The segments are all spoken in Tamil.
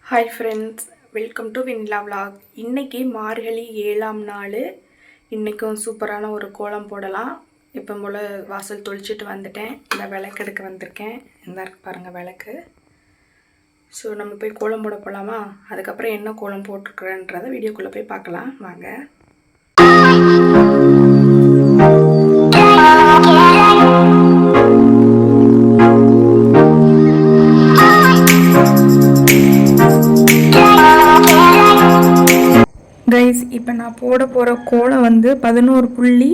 Hi friends, welcome to Vennila vlog. இன்றைக்கி மார்கழி 7ஆம் நாள். இன்றைக்கும் சூப்பரான ஒரு கோலம் போடலாம். இப்போ போல் வாசல் தொளிச்சிட்டு வந்துட்டேன். இந்த விளக்கு எடுக்க வந்திருக்கேன். இந்த இருக்கு பாருங்கள் விளக்கு. ஸோ நம்ம போய் கோலம் போட போகலாமா? அதுக்கப்புறம் என்ன கோலம் போட்டிருக்குறேன்றதை வீடியோக்குள்ளே போய் பார்க்கலாம் வாங்க. கைஸ், இப்போ நான் போட போகிற கோலம் வந்து 11 புள்ளி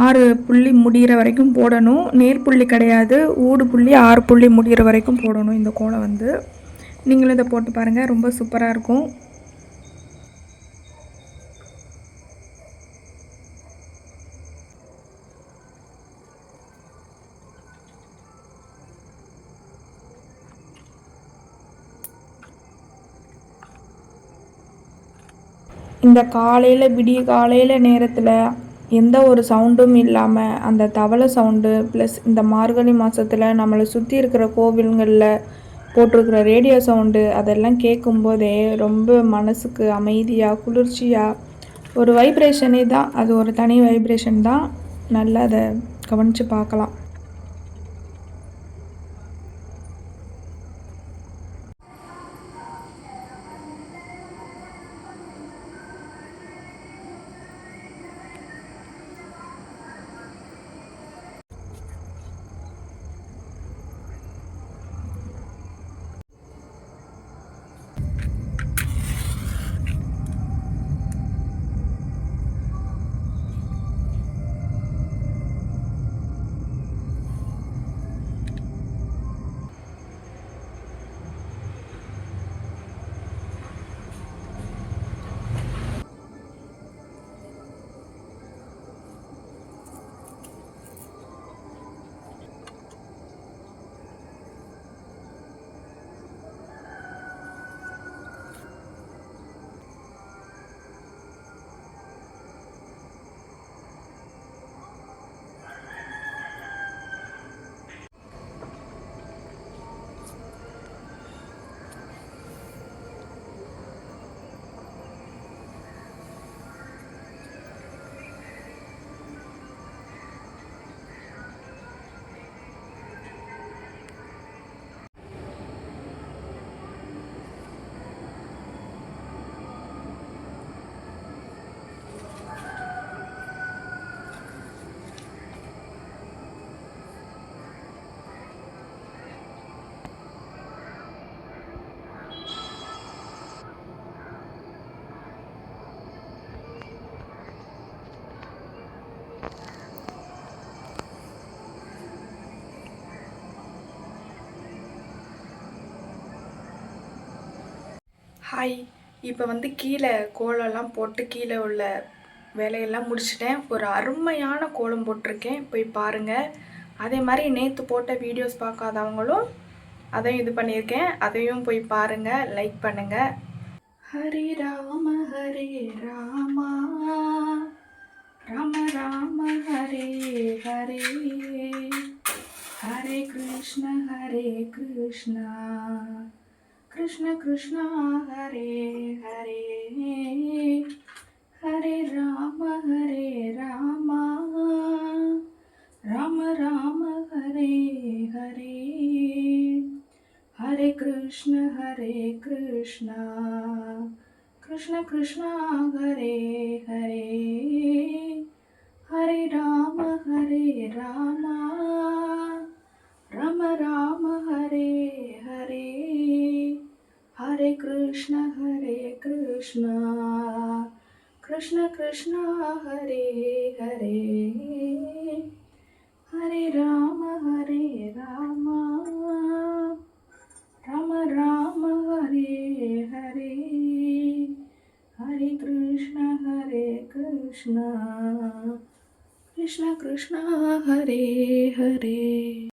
6 புள்ளி முடிகிற வரைக்கும் போடணும். நேர்புள்ளி கிடையாது, ஊடு புள்ளி 6 புள்ளி முடிகிற வரைக்கும் போடணும். இந்த கோலம் வந்து நீங்களும் இதை போட்டு பாருங்கள், ரொம்ப சூப்பராக இருக்கும். இந்த காலையில் விடிய காலையில் நேரத்தில் எந்த ஒரு சவுண்டும் இல்லாமல் அந்த தவளை சவுண்டு ப்ளஸ் இந்த மார்கழி மாதத்தில் நம்மளை சுற்றி இருக்கிற கோவில்களில் போட்டிருக்கிற ரேடியோ சவுண்டு அதெல்லாம் கேட்கும்போதே ரொம்ப மனசுக்கு அமைதியாக குளிர்ச்சியாக ஒரு வைப்ரேஷனே தான். அது ஒரு தனி வைப்ரேஷன் தான். நல்லா அதை கவனித்து பார்க்கலாம். ஹாய், இப்போ வந்து கீழே கோலம்லாம் போட்டு கீழே உள்ள வேலையெல்லாம் முடிச்சிட்டேன். ஒரு அருமையான கோலம் போட்டிருக்கேன், போய் பாருங்கள். அதே மாதிரி நேற்று போட்ட வீடியோஸ் பார்க்காதவங்களும் அதையும் இது பண்ணியிருக்கேன், அதையும் போய் பாருங்கள், லைக் பண்ணுங்கள். ஹரே ராம ராமா ராம ராம ஹரே ஹரே ஹரே கிருஷ்ண கிருஷ்ணா कृष्ण कृष्ण हरे हरे हरे राम राम राम हरे हरे हरे कृष्ण कृष्ण कृष्ण कृष्ण हरे हरे हरे राम राम राम हरे हरे हरे कृष्ण कृष्ण कृष्ण हरे हरे हरे राम राम राम हरे हरे हरे कृष्ण कृष्ण कृष्ण कृष्ण हरे हरे.